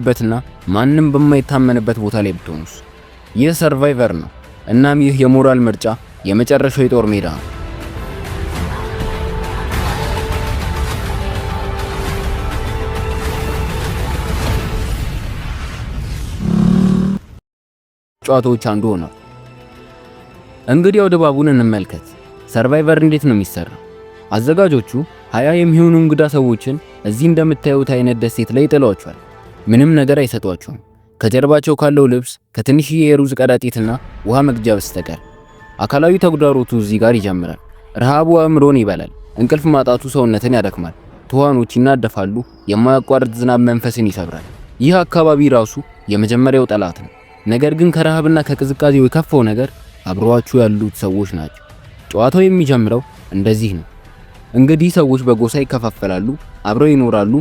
በትና ማንም በማይታመንበት ቦታ ላይ ብትሆኑስ? ይህ ሰርቫይቨር ነው። እናም ይህ የሞራል ምርጫ የመጨረሻው የጦር ሜዳ ነው። ጨዋታዎች አንዱ ሆኗል። እንግዲህ ወደ ድባቡን እንመልከት። ሰርቫይቨር እንዴት ነው የሚሰራው? አዘጋጆቹ 20 የሚሆኑ እንግዳ ሰዎችን እዚህ እንደምታዩት አይነት ደሴት ላይ ጥለዋቸዋል። ምንም ነገር አይሰጧቸውም ከጀርባቸው ካለው ልብስ ከትንሽዬ የሩዝ ቀዳጢትና ውሃ መግጃ በስተቀር። አካላዊ ተግዳሮቱ እዚህ ጋር ይጀምራል። ረሃቡ አእምሮን ይበላል። እንቅልፍ ማጣቱ ሰውነትን ያደክማል። ትኋኖች ይናደፋሉ። የማያቋርጥ ዝናብ መንፈስን ይሰብራል። ይህ አካባቢ ራሱ የመጀመሪያው ጠላት ነው። ነገር ግን ከረሃብና ከቅዝቃዜው የከፋው ነገር አብረዋችሁ ያሉት ሰዎች ናቸው። ጨዋታው የሚጀምረው እንደዚህ ነው። እንግዲህ ሰዎች በጎሳ ይከፋፈላሉ፣ አብረው ይኖራሉ፣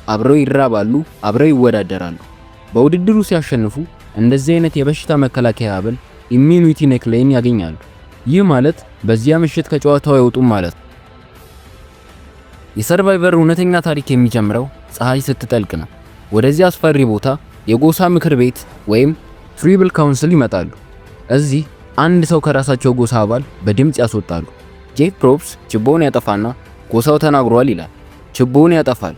አብረው ይራባሉ፣ አብረው ይወዳደራሉ። በውድድሩ ሲያሸንፉ እንደዚህ አይነት የበሽታ መከላከያ ሀብል ኢሚዩኒቲ ኔክላይን ያገኛሉ። ይህ ማለት በዚያ ምሽት ከጨዋታው አይወጡም ማለት ነው። የሰርቫይቨር እውነተኛ ታሪክ የሚጀምረው ፀሐይ ስትጠልቅ ነው። ወደዚህ አስፈሪ ቦታ የጎሳ ምክር ቤት ወይም ትሪብል ካውንስል ይመጣሉ። እዚህ አንድ ሰው ከራሳቸው ጎሳ አባል በድምጽ ያስወጣሉ። ጄፍ ፕሮፕስ ችቦውን ያጠፋና ጎሳው ተናግሯል ይላል። ችቦውን ያጠፋል።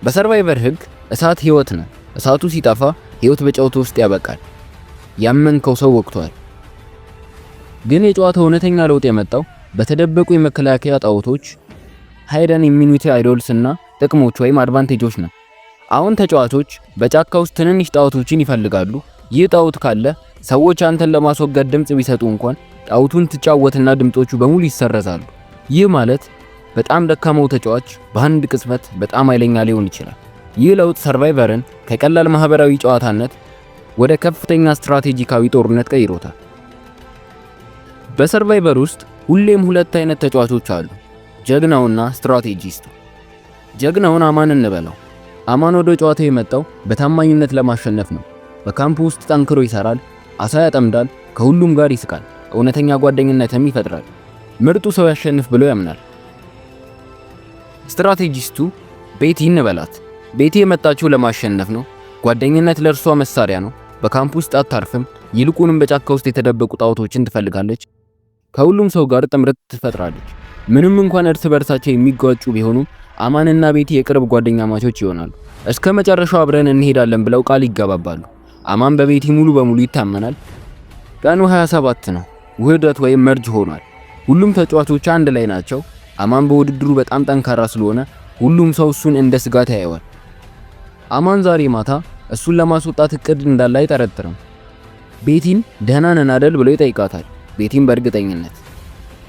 በሰርቫይቨር ህግ እሳት ህይወት ነው። እሳቱ ሲጠፋ ህይወት በጨዋታው ውስጥ ያበቃል። ያመንከው ሰው ወቅቷል። ግን የጨዋታው እውነተኛ ለውጥ የመጣው በተደበቁ የመከላከያ ጣውቶች ሃይደን ኢሚዩኒቲ አይዶልስ እና ጥቅሞች ወይም አድቫንቴጆች ነው። አሁን ተጫዋቾች በጫካ ውስጥ ትንንሽ ጣውቶችን ይፈልጋሉ። ይህ ጣውት ካለ ሰዎች አንተን ለማስወገድ ድምጽ ቢሰጡ እንኳን ጣውቱን ትጫወትና ድምጾቹ በሙሉ ይሰረዛሉ። ይህ ማለት በጣም ደካማው ተጫዋች በአንድ ቅጽበት በጣም ኃይለኛ ሊሆን ይችላል። ይህ ለውጥ ሰርቫይቨርን ከቀላል ማህበራዊ ጨዋታነት ወደ ከፍተኛ ስትራቴጂካዊ ጦርነት ቀይሮታል። በሰርቫይቨር ውስጥ ሁሌም ሁለት አይነት ተጫዋቾች አሉ፣ ጀግናውና ስትራቴጂስቱ። ጀግናውን አማን እንበለው። አማን ወደ ጨዋታው የመጣው በታማኝነት ለማሸነፍ ነው። በካምፕ ውስጥ ጠንክሮ ይሰራል፣ አሳ ያጠምዳል፣ ከሁሉም ጋር ይስቃል፣ እውነተኛ ጓደኝነትም ይፈጥራል። ምርጡ ሰው ያሸንፍ ብሎ ያምናል። ስትራቴጂስቱ ቤቲ እንበላት። ቤቲ የመጣችው ለማሸነፍ ነው። ጓደኝነት ለእርሷ መሳሪያ ነው። በካምፕ ውስጥ አታርፍም፣ ይልቁንም በጫካ ውስጥ የተደበቁ ጣውቶችን ትፈልጋለች። ከሁሉም ሰው ጋር ጥምረት ትፈጥራለች። ምንም እንኳን እርስ በርሳቸው የሚጋጩ ቢሆኑም አማንና ቤቲ የቅርብ ጓደኛ ማቾች ይሆናሉ። እስከ መጨረሻው አብረን እንሄዳለን ብለው ቃል ይገባባሉ። አማን በቤቲ ሙሉ በሙሉ ይታመናል። ቀኑ 27 ነው። ውህደት ወይም መርጅ ሆኗል። ሁሉም ተጫዋቾች አንድ ላይ ናቸው። አማን በውድድሩ በጣም ጠንካራ ስለሆነ ሁሉም ሰው እሱን እንደ ስጋት ያየዋል። አማን ዛሬ ማታ እሱን ለማስወጣት እቅድ እንዳለ አይጠረጥርም። ቤቲን ደህና ነን አይደል ብሎ ይጠይቃታል። ቤቲን በእርግጠኝነት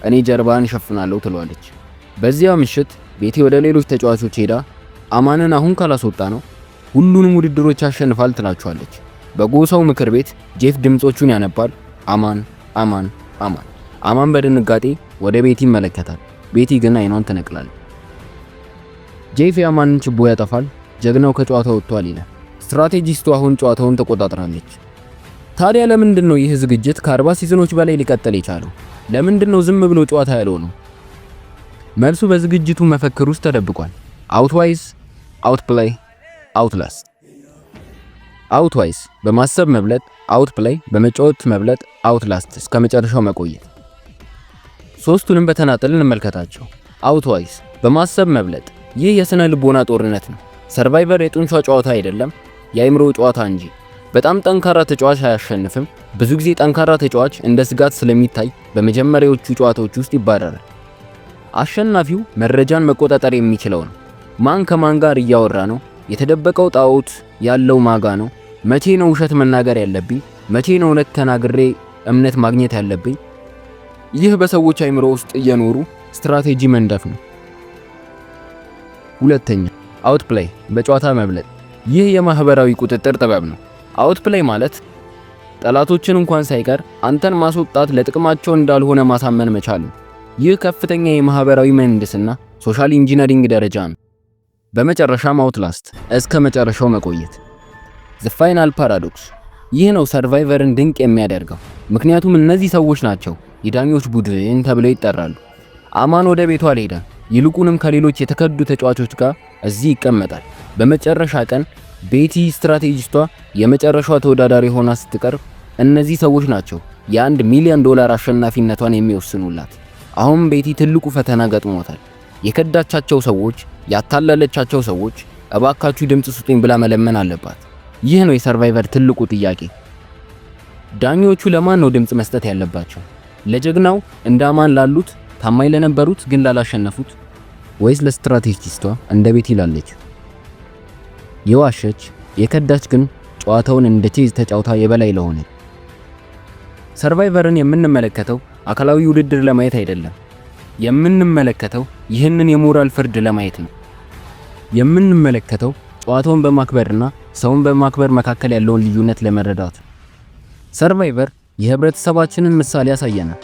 እኔ ጀርባን እሸፍናለሁ ትሏለች። በዚያ ምሽት ቤቲ ወደ ሌሎች ተጫዋቾች ሄዳ አማንን አሁን ካላስወጣ ነው ሁሉንም ውድድሮች ያሸንፋል ትላቸዋለች። በጎሳው ምክር ቤት ጄፍ ድምጾቹን ያነባል። አማን አማን አማን። አማን በድንጋጤ ወደ ቤቲ ይመለከታል። ቤቲ ግን አይኗን ትነቅላለች። ጄፍ የአማንን ችቦ ያጠፋል። ጀግናው ከጨዋታው ወጥቷል ይላል። ስትራቴጂስቱ አሁን ጨዋታውን ተቆጣጥራለች። ታዲያ ለምንድን ነው ይህ ዝግጅት ከ40 ሲዝኖች በላይ ሊቀጥል የቻለው? ለምንድን ነው ዝም ብሎ ጨዋታ ያለው ነው? መልሱ በዝግጅቱ መፈክር ውስጥ ተደብቋል። አውትዋይዝ፣ አውትፕሌይ፣ አውትላስት። አውትዋይዝ በማሰብ መብለጥ፣ አውትፕሌይ በመጫወት መብለጥ፣ አውትላስት እስከ መጨረሻው መቆየት። ሶስቱንም በተናጠል እንመልከታቸው። አውትዋይዝ በማሰብ መብለጥ። ይህ የስነ ልቦና ጦርነት ነው። ሰርቫይቨር የጡንቻ ጨዋታ አይደለም፣ የአእምሮ ጨዋታ እንጂ። በጣም ጠንካራ ተጫዋች አያሸንፍም። ብዙ ጊዜ ጠንካራ ተጫዋች እንደ ስጋት ስለሚታይ በመጀመሪያዎቹ ጨዋታዎች ውስጥ ይባረራል። አሸናፊው መረጃን መቆጣጠር የሚችለው ነው። ማን ከማን ጋር እያወራ ነው? የተደበቀው ጣዖት ያለው ማጋ ነው? መቼ ነው ውሸት መናገር ያለብኝ? መቼ ነው እውነት ተናግሬ እምነት ማግኘት ያለብኝ? ይህ በሰዎች አእምሮ ውስጥ እየኖሩ ስትራቴጂ መንደፍ ነው። ሁለተኛ አውትፕሌይ በጨዋታ መብለጥ። ይህ የማህበራዊ ቁጥጥር ጥበብ ነው። አውትፕሌይ ማለት ጠላቶችን እንኳን ሳይቀር አንተን ማስወጣት ለጥቅማቸው እንዳልሆነ ማሳመን መቻል ነው። ይህ ከፍተኛ የማህበራዊ ምህንድስና ሶሻል ኢንጂነሪንግ ደረጃ ነው። በመጨረሻም አውትላስት እስከ መጨረሻው መቆየት። ዘ ፋይናል ፓራዶክስ። ይህ ነው ሰርቫይቨርን ድንቅ የሚያደርገው። ምክንያቱም እነዚህ ሰዎች ናቸው የዳኞች ቡድን ተብለው ይጠራሉ። አማን ወደ ቤቱ አልሄደም። ይልቁንም ከሌሎች የተከዱ ተጫዋቾች ጋር እዚህ ይቀመጣል። በመጨረሻ ቀን ቤቲ ስትራቴጂስቷ የመጨረሻዋ ተወዳዳሪ ሆና ስትቀርብ እነዚህ ሰዎች ናቸው የ$1 ሚሊዮን አሸናፊነቷን የሚወስኑላት። አሁን ቤቲ ትልቁ ፈተና ገጥሞታል። የከዳቻቸው ሰዎች፣ ያታለለቻቸው ሰዎች እባካችሁ ድምጽ ስጡኝ ብላ መለመን አለባት። ይህ ነው የሰርቫይቨር ትልቁ ጥያቄ። ዳኞቹ ለማን ነው ድምጽ መስጠት ያለባቸው? ለጀግናው እንደ አማን ላሉት ታማኝ ለነበሩት ግን ላላሸነፉት፣ ወይስ ለስትራቴጂስቷ እንደ ቤቲ ላለች የዋሸች የከዳች ግን ጨዋታውን እንደ ቼዝ ተጫውታ የበላይ ለሆነ? ሰርቫይቨርን የምንመለከተው አካላዊ ውድድር ለማየት አይደለም። የምንመለከተው ይህንን የሞራል ፍርድ ለማየት ነው። የምንመለከተው ጨዋታውን በማክበርና ሰውን በማክበር መካከል ያለውን ልዩነት ለመረዳት። ሰርቫይቨር የህብረተሰባችንን ምሳሌ ያሳየናል።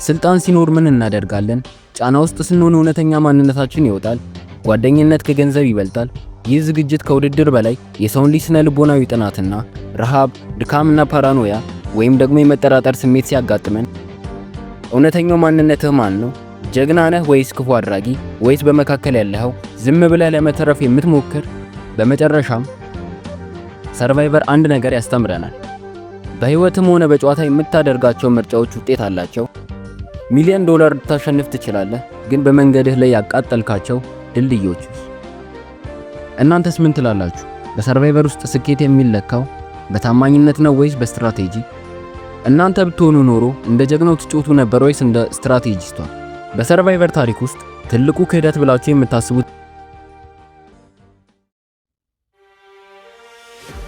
ስልጣን ሲኖር ምን እናደርጋለን? ጫና ውስጥ ስንሆን እውነተኛ ማንነታችን ይወጣል። ጓደኝነት ከገንዘብ ይበልጣል። ይህ ዝግጅት ከውድድር በላይ የሰውን ልጅ ስነ ልቦናዊ ጥናትና ረሃብ፣ ድካምና ፓራኖያ ወይም ደግሞ የመጠራጠር ስሜት ሲያጋጥመን እውነተኛው ማንነትህ ማን ነው? ጀግና ነህ ወይስ ክፉ አድራጊ? ወይስ በመካከል ያለኸው ዝም ብለህ ለመተረፍ የምትሞክር? በመጨረሻም ሰርቫይቨር አንድ ነገር ያስተምረናል። በህይወትም ሆነ በጨዋታ የምታደርጋቸው ምርጫዎች ውጤት አላቸው። $1 ሚሊዮን ልታሸንፍ ትችላለህ፣ ግን በመንገድህ ላይ ያቃጠልካቸው ድልድዮች። እናንተስ ምን ትላላችሁ? በሰርቫይቨር ውስጥ ስኬት የሚለካው በታማኝነት ነው ወይስ በስትራቴጂ? እናንተ ብትሆኑ ኖሮ እንደ ጀግናው ትጮቱ ነበር ወይስ እንደ ስትራቴጂስቷ? በሰርቫይቨር ታሪክ ውስጥ ትልቁ ክህደት ብላችሁ የምታስቡት?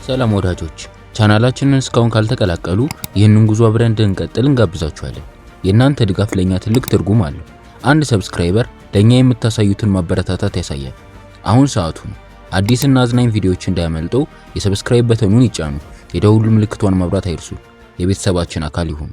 ሰላም ወዳጆች፣ ቻናላችንን እስካሁን ካልተቀላቀሉ ይህንን ጉዞ አብረን እንድንቀጥል እንጋብዛችኋለን። የእናንተ ድጋፍ ለኛ ትልቅ ትርጉም አለው። አንድ ሰብስክራይበር ለኛ የምታሳዩትን ማበረታታት ያሳያል። አሁን ሰዓቱ ነው። አዲስና አዝናኝ ቪዲዮዎች እንዳያመልጡ የሰብስክራይብ በተኑን ይጫኑ። የደውል ምልክቷን ማብራት አይርሱ። የቤተሰባችን አካል ይሁኑ።